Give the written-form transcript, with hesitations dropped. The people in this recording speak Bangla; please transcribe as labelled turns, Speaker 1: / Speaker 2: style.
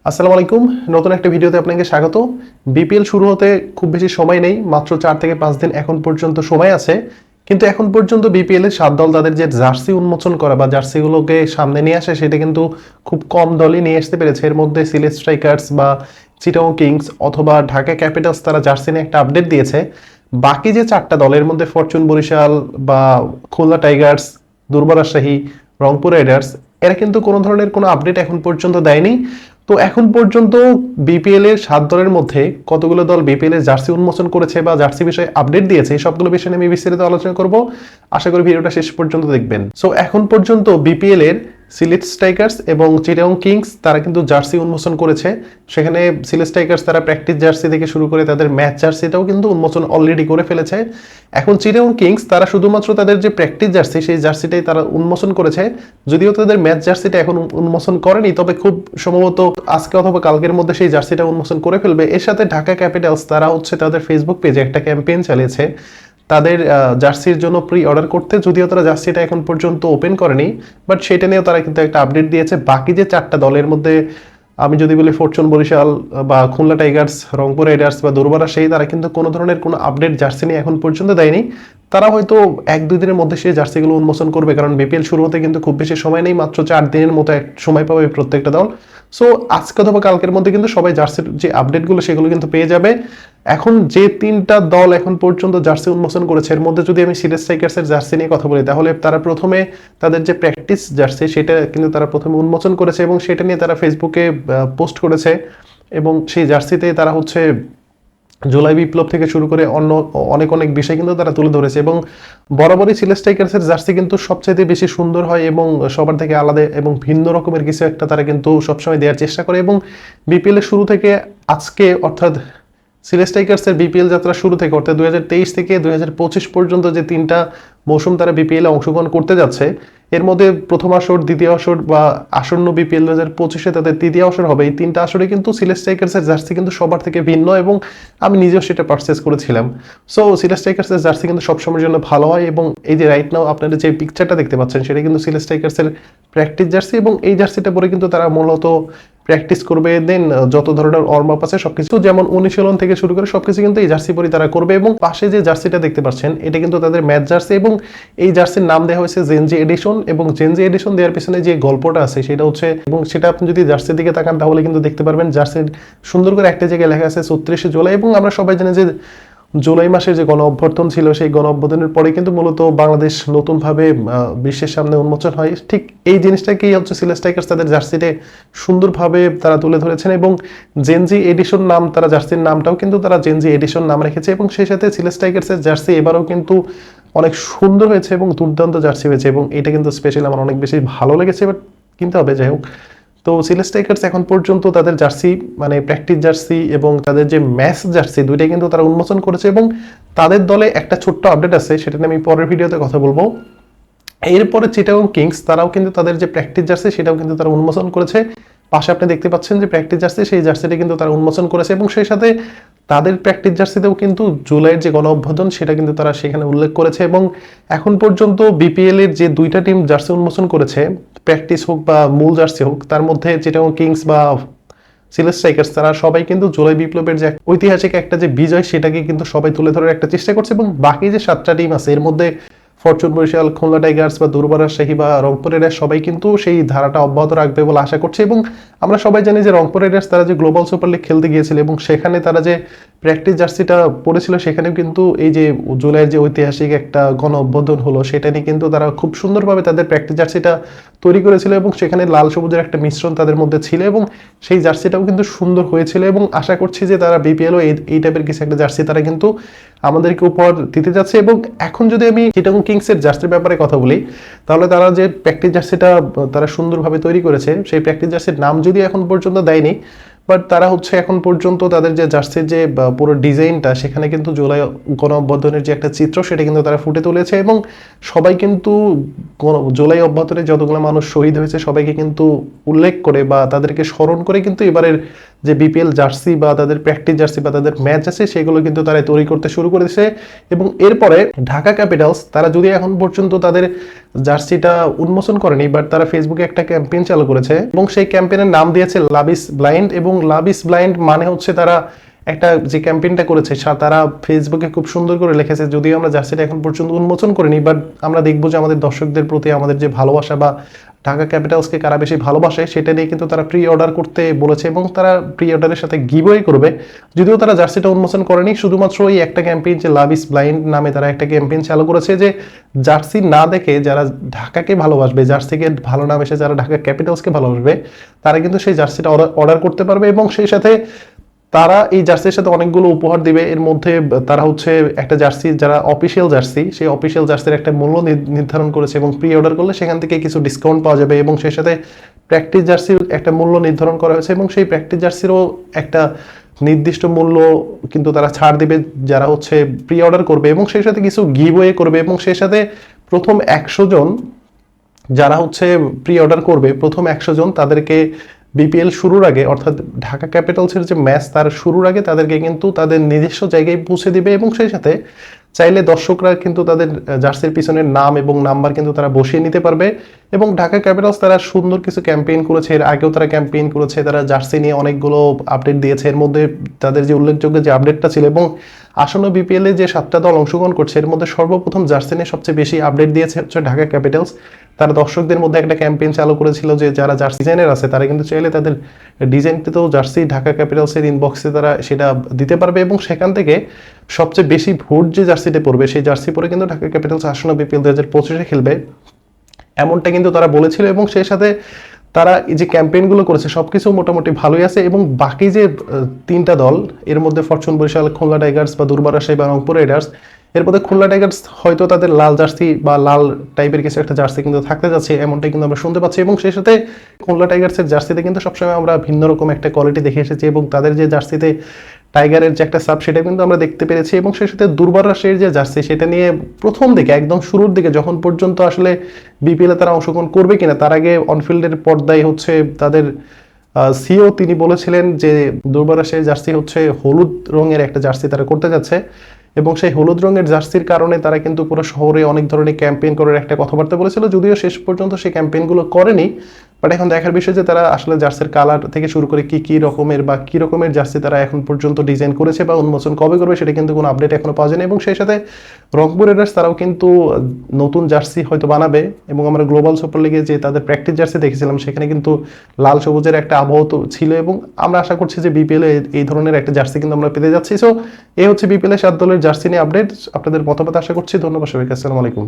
Speaker 1: আসসালামু আলাইকুম। নতুন একটা ভিডিওতে আপনাকে স্বাগত। বিপিএল শুরু হতে খুব বেশি সময় নেই, মাত্র 4 থেকে 5 দিন এখন পর্যন্ত সময় আছে। কিন্তু এখন পর্যন্ত বিপিএল এর 7 দল তাদের যে জার্সি উন্মোচন করা বা জার্সিগুলোকে সামনে নিয়ে আসে সেটা কিন্তু খুব কম দলই নিয়ে আসতে পেরেছে। এর মধ্যে সিলেট স্ট্রাইকার্স বা চিটাগং কিংস অথবা ঢাকা ক্যাপিটালস তারা জার্সি নিয়ে একটা আপডেট দিয়েছে। বাকি যে 4টা দলের মধ্যে ফরচুন বরিশাল বা খুলনা টাইগার্স, দুর্বার রাজশাহী, রংপুর রাইডার্স এরা কিন্তু কোনো ধরনের কোনো আপডেট এখন পর্যন্ত দেয়নি। তো এখন পর্যন্ত বিপিএল এর 7 দলের মধ্যে কতগুলো দল বিপিএল এর জার্সি উন্মোচন করেছে বা জার্সি বিষয়ে আপডেট দিয়েছে এই সবগুলো বিষয় নিয়ে আমি বিস্তারিত আলোচনা করব। আশা করি ভিডিওটা শেষ পর্যন্ত দেখবেন। সো এখন পর্যন্ত বিপিএল এর সিলেট স্ট্রাইকার্স এবং চিটাগং কিংস তারা কিন্তু জার্সি উন্মোচন করেছে। সেখানে সিলেট স্ট্রাইকার্স তারা প্র্যাকটিস জার্সি থেকে শুরু করে তাদের ম্যাচ জার্সিটাও কিন্তু উন্মোচন অলরেডি করে ফেলেছে। এখন চিটাগং কিংস তারা শুধুমাত্র তাদের যে প্র্যাকটিস জার্সি সেই জার্সিটাই তারা উন্মোচন করেছে, যদিও তাদের ম্যাচ জার্সিটা এখন উন্মোচন করেনি, তবে খুব সম্ভবত আজকে অথবা কালকের মধ্যে সেই জার্সিটা উন্মোচন করে ফেলবে। এর সাথে ঢাকা ক্যাপিটালস তারা তাদের ফেসবুক পেজে একটা ক্যাম্পেইন চালিয়েছে তাদের জার্সির জন্য প্রি অর্ডার করতে, যদিও তারা জার্সিটা এখন পর্যন্ত ওপেন করেনি, বাট সেটা নিয়েও তারা কিন্তু একটা আপডেট দিয়েছে। বাকি যে 4টা দলের মধ্যে আমি যদি বলি ফরচুন বরিশাল বা খুলনা টাইগার্স, রংপুর রাইডার্স বা দুর্বার রাজশাহী, তারা কিন্তু কোনো ধরনের কোনো আপডেট জার্সি নিয়ে এখন পর্যন্ত দেয়নি। তারা হয়তো 1-2 দিনের মধ্যে সেই জার্সিগুলো উন্মোচন করবে, কারণ বিপিএল শুরু হতে কিন্তু খুব বেশি সময় নেই, মাত্র 4 দিনের মতো সময় পাবে প্রত্যেকটা দল। সো আজকে অথবা কালকের মধ্যে কিন্তু সবাই জার্সির যে আপডেটগুলো সেগুলো কিন্তু পেয়ে যাবে। এখন যে 3টা দল এখন পর্যন্ত জার্সি উন্মোচন করেছে এর মধ্যে যদি আমি সিলেট স্ট্রাইকার্সের জার্সি নিয়ে কথা বলি, তাহলে তারা প্রথমে তাদের যে প্র্যাকটিস জার্সি সেটা কিন্তু তারা প্রথমে উন্মোচন করেছে এবং সেটা নিয়ে তারা ফেসবুকে পোস্ট করেছে এবং সেই জার্সিতে তারা জুলাই বিপ্লব থেকে শুরু করে অন্য অনেক অনেক বিষয় কিন্তু তারা তুলে ধরেছে। এবং বরাবরই সিলেট স্ট্রাইকার্সের জার্সি কিন্তু সবচেয়ে বেশি সুন্দর হয় এবং সবার থেকে আলাদা এবং ভিন্ন রকমের কিছু একটা তারা কিন্তু সবসময় দেওয়ার চেষ্টা করে। এবং বিপিএল এর শুরু থেকে আজকে অর্থাৎ সিলেট স্ট্রাইকার্সের বিপিএল যাত্রা শুরু থেকে অর্থাৎ 2023 থেকে 2025 পর্যন্ত যে 3টা মৌসুম তারা বিপিএল এ অংশগ্রহণ করতে যাচ্ছে, এর মধ্যে প্রথম আসর, দ্বিতীয় আসর বা আসন্ন বিপিএল 2025-এ তাদের তৃতীয় আসর হবে। এই 3টা আসরে কিন্তু সিলেট স্ট্রাইকার্সের জার্সি কিন্তু সবার থেকে ভিন্ন এবং আমি নিজেও সেটা পারচেস করেছিলাম। সো সিলেট স্ট্রাইকার্সের জার্সি কিন্তু সবসময়ের জন্য ভালো হয় এবং এই যে রাইট নাও আপনারা যে পিকচারটা দেখতে পাচ্ছেন সেটা কিন্তু সিলেট স্ট্রাইকার্সের প্র্যাকটিস জার্সি এবং এই জার্সিটা পরে কিন্তু তারা মূলত প্র্যাকটিস করবে। দেন যত ধরনের ওয়ার্ম আপ আছে সবকিছু যেমন অনুশীলন থেকে শুরু করে সবকিছু কিন্তু এই জার্সি পরে তারা করবে। এবং পাশে যে জার্সিটা দেখতে পাচ্ছেন এটা কিন্তু তাদের ম্যাচ জার্সি এবং এই জার্সির নাম দেওয়া হয়েছে জেনজি এডিশন। এবং জেনজি এডিশন দেওয়ার পিছনে যে গল্পটা আছে সেটা এবং সেটা আপনি যদি জার্সির দিকে তাকান তাহলে কিন্তু দেখতে পারবেন জার্সির সুন্দর করে একটা জায়গায় লেখা আছে 34শে জুলাই। এবং আমরা সবাই জানি যে জুলাই মাসের যে গণ অভ্যর্থন ছিল সেই গণ অভ্যর্থনের পরে কিন্তু মূলত বাংলাদেশ নতুনভাবে বিশ্বের সামনে উন্মোচন হয়। ঠিক এই জিনিসটাকেই সিলেট স্ট্রাইকার্স তাদের জার্সিতে সুন্দরভাবে তারা তুলে ধরেছেন এবং জেনজি এডিশন নাম তারা জার্সির নামটাও কিন্তু তারা জেনজি এডিশন নাম রেখেছে। এবং সেই সাথে সিলেট স্ট্রাইকার্সের জার্সি এবারও কিন্তু অনেক সুন্দর হয়েছে এবং দুর্দান্ত জার্সি হয়েছে এবং এটা কিন্তু স্পেশালি আমার অনেক বেশি ভালো লেগেছে। বাট কিনতে হবে, যাই হোক। তো সিলেট স্ট্রাইকার্স এখন পর্যন্ত তাদের জার্সি মানে প্র্যাকটিস জার্সি এবং তাদের যে ম্যাচ জার্সি দুইটাই কিন্তু তারা উন্মোচন করেছে। এবং তাদের দলে একটা ছোট্ট আপডেট আছে, সেটা নিয়ে আমি পরের ভিডিওতে কথা বলবো। এরপরে চিটাগং কিংস তারাও কিন্তু তাদের যে প্র্যাকটিস জার্সি সেটাও কিন্তু তারা উন্মোচন করেছে। পাশে আপনি দেখতে পাচ্ছেন যে প্র্যাকটিস জার্সি, সেই জার্সিটা কিন্তু তারা উন্মোচন করেছে এবং সেই সাথে তাদের প্র্যাকটিস জার্সিতেও কিন্তু জুলাইয়ের যে গণ অভ্যর্থন সেটা কিন্তু তারা সেখানে উল্লেখ করেছে। এবং এখন পর্যন্ত বিপিএল এর যে 2টা টিম জার্সি উন্মোচন করেছে, প্র্যাকটিস হোক বা মূল জার্সি হোক, তার মধ্যে চিটাগং কিংস বা সিলেট স্ট্রাইকার্স তারা সবাই কিন্তু জুলাই বিপ্লবের যে ঐতিহাসিক একটা যে বিজয় সেটাকে কিন্তু সবাই তুলে ধরার একটা চেষ্টা করছে। এবং বাকি যে 7টা টিম আছে এর মধ্যে ফরচুন বরিশাল, খুলনা টাইগার্স বা দুর্বার রাজশাহী বা রংপুর রাইডার্স সবাই কিন্তু সেই ধারাটা অব্যাহত রাখবে বলে আশা করছে। এবং আমরা সবাই জানি যে রংপুর রাইডার্স তারা যে গ্লোবাল সুপার লিগ খেলতে গিয়েছিল এবং সেখানে তারা যে প্র্যাকটিস জার্সিটা পরেছিল সেখানেও কিন্তু এই যে জুলাইয়ের যে ঐতিহাসিক একটা গণ অভ্যর্থন হলো সেটা নিয়ে কিন্তু তারা খুব সুন্দরভাবে তাদের প্র্যাকটিস জার্সিটা তৈরি করেছিল এবং সেখানে লাল সবুজের একটা মিশ্রণ তাদের মধ্যে ছিল এবং সেই জার্সিটাও কিন্তু সুন্দর হয়েছিল। এবং আশা করছি যে তারা বিপিএলও এই টাইপের কিছু একটা জার্সি তারা কিন্তু আমাদেরকে উপহার দিতে যাচ্ছে। এবং এখন যদি আমি চিটাগং কিংসের জার্সির ব্যাপারে কথা বলি, তাহলে তারা যে প্র্যাকটিস জার্সিটা তারা সুন্দরভাবে তৈরি করেছে সেই প্র্যাকটিস জার্সির নাম যদি এখন পর্যন্ত দেয়নি, বাট তারা হচ্ছে এখন পর্যন্ত তাদের যে জার্সির যে পুরো ডিজাইনটা, সেখানে কিন্তু জুলাই গণ অভ্যুত্থানের যে একটা চিত্র, সেটা কিন্তু তারা ফুটে তুলেছে এবং সবাই কিন্তু জুলাই অভ্যুত্থানে যতগুলো মানুষ শহীদ হয়েছে সবাইকে কিন্তু উল্লেখ করে বা তাদেরকে স্মরণ করে কিন্তু এবারের যে বিপিএল জার্সি বা তাদের প্র্যাকটিস জার্সি বা তাদের ম্যাচ আছে সেগুলো কিন্তু তারা তৈরি করতে শুরু করেছে। এবং এরপরে ঢাকা ক্যাপিটালস, তারা যদি এখন পর্যন্ত তাদের জার্সিটা উন্মোচন করেনি, বাট তারা ফেসবুকে একটা ক্যাম্পেইন চালু করেছে এবং সেই ক্যাম্পেইনের নাম দিয়েছে লাভ ইজ ব্লাইন্ড। এবং লাভ ইজ ব্লাইন্ড মানে হচ্ছে তারা একটা যে ক্যাম্পেইনটা করেছে তারা ফেসবুকে খুব সুন্দর করে লিখেছে, যদিও আমরা জার্সিটা এখন পর্যন্ত উন্মোচন করিনি, বাট আমরা দেখবো যে আমাদের দর্শকদের প্রতি আমাদের যে ভালোবাসা বা ঢাকা ক্যাপিটালসকে কারা বেশি ভালোবাসে সেটা নিয়ে কিন্তু তারা প্রি অর্ডার করতে বলেছে এবং তারা প্রি অর্ডারের সাথে গিভওয়ে করবে। যদিও তারা জার্সিটা উন্মোচন করেনি, শুধুমাত্র এই একটা ক্যাম্পেইন যে লাভ ইজ ব্লাইন্ড নামে তারা একটা ক্যাম্পেইন চালু করেছে, যে জার্সি না দেখে যারা ঢাকাকে ভালোবাসবে, জার্সিকে ভালো না বেসে যারা ঢাকা ক্যাপিটালসকে ভালোবাসবে, তারা কিন্তু সেই জার্সিটা অর্ডার করতে পারবে এবং সেই সাথে তারা এই জার্সির সাথে অনেকগুলো উপহার দিবে। এর মধ্যে তারা হচ্ছে একটা জার্সি, যারা অফিসিয়াল জার্সি, সেই অফিসিয়াল জার্সির একটা মূল্য নির্ধারণ করেছে এবং প্রি অর্ডার করলে সেখান থেকে কিছু ডিসকাউন্ট পাওয়া যাবে এবং সেই সাথে প্র্যাকটিস জার্সির একটা মূল্য নির্ধারণ করা হয়েছে এবং সেই প্র্যাকটিস জার্সিরও একটা নির্দিষ্ট মূল্য কিন্তু তারা ছাড় দিবে যারা হচ্ছে প্রি অর্ডার করবে এবং সেই সাথে কিছু গিভওয়ে করবে এবং সেই সাথে প্রথম 100 জন যারা হচ্ছে প্রি অর্ডার করবে, প্রথম 100 জন তাদেরকে বিপিএল শুরুর আগে, অর্থাৎ ঢাকা ক্যাপিটালসের যে ম্যাচ তার শুরুর আগে তাদেরকে কিন্তু তাদের নিজস্ব জায়গায় পৌঁছে দিবে এবং সেই সাথে চাইলে দর্শকরা কিন্তু তাদের জার্সির পিছনের নাম এবং নাম্বার কিন্তু তারা বসিয়ে নিতে পারবে। এবং ঢাকা ক্যাপিটালস তারা সুন্দর কিছু ক্যাম্পেইন করেছে, এর আগেও তারা ক্যাম্পেইন করেছে, তারা জার্সি নিয়ে অনেকগুলো আপডেট দিয়েছে। এর মধ্যে তাদের যে উল্লেখযোগ্য যে আপডেটটা ছিল এবং আসন্ন বিপিএল এ যে 7টা দল অংশগ্রহণ করছে এর মধ্যে সর্বপ্রথম জার্সি নিয়ে সবচেয়ে বেশি আপডেট দিয়েছে হচ্ছে ঢাকা ক্যাপিটালস। তারা দর্শকদের মধ্যে একটা ক্যাম্পেইন চালু করেছিল যে যারা জার্সি ডিজাইনার আছে তারা কিন্তু চাইলে তাদের ডিজাইনটিতেও জার্সি ঢাকা ক্যাপিটালসের ইনবক্সে তারা সেটা দিতে পারবে এবং সেখান থেকে সবচেয়ে বেশি ভোট যে জার্সিতে পড়বে সেই জার্সি পরে কিন্তু ঢাকা ক্যাপিটালস আসন্ন বিপিএল 2025-এ খেলবে, এমনটা কিন্তু তারা বলেছিল। এবং সেই সাথে তারা এই যে ক্যাম্পেইনগুলো করেছে সবকিছু মোটামুটি ভালোই আছে এবং বাকি যে 3টা দল, এর মধ্যে ফরচুন বরিশাল, খুলনা টাইগার্স বা দুর্বার রাজশাহী বা রংপুর রাইডার্স, এর মধ্যে খুলনা টাইগার্স হয়তো তাদের লাল জার্সি বা লাল টাইপের কিছু একটা জার্সি কিন্তু থাকতে যাচ্ছে, এমনটাই কিন্তু আমরা শুনতে পাচ্ছি। এবং সেই সাথে খুলনা টাইগার্সের জার্সিতে কিন্তু সবসময় আমরা ভিন্ন রকম একটা কোয়ালিটি দেখে এসেছি এবং তাদের যে জার্সিতে টাইগারের যে একটা সাব সেটা কিন্তু আমরা দেখতে পেরেছি। এবং সেই সাথে দুর্বার রাজশাহীর যে জার্সি সেটা নিয়ে প্রথম দিকে একদম শুরুর দিকে যখন পর্যন্ত আসলে বিপিএল এ তারা অংশগ্রহণ করবে কিনা তার আগে অনফিল্ডের পর্দায় হচ্ছে তাদের সিও তিনি বলেছিলেন যে দুর্বার রাজশাহীর জার্সি হচ্ছে হলুদ রঙের একটা জার্সি তারা করতে যাচ্ছে এবং সেই হলুদ রঙের জার্সির কারণে তারা কিন্তু পুরো শহরে অনেক ধরনের ক্যাম্পেইন করার একটা কথাবার্তা বলেছিল, যদিও শেষ পর্যন্ত সেই ক্যাম্পেইনগুলো করেনি। বাট এখন দেখার বিষয় যে তারা আসলে জার্সির কালার থেকে শুরু করে কি রকমের বা কি রকমের জার্সি তারা এখন পর্যন্ত ডিজাইন করেছে বা উন্মোচন কবে করবে সেটা কিন্তু কোনো আপডেট এখনো পাওয়া যায়নি। এবং সেই সাথে রংপুর রাইডার্স তারাও কিন্তু নতুন জার্সি হয়তো বানাবে এবং আমরা গ্লোবাল সুপার লিগে যে তাদের প্র্যাকটিস জার্সি দেখেছিলাম সেখানে কিন্তু লাল সবুজের একটা আবহাওয়া তো ছিল এবং আমরা আশা করছি যে বিপিএল এই ধরনের একটা জার্সি কিন্তু আমরা পেতে যাচ্ছি। সো এই হচ্ছে বিপিএল এর 7 দলের জার্সি নিয়ে আপডেট। আপনাদের মতামত আশা করছি। ধন্যবাদ সবাইকে, আসসালামু আলাইকুম।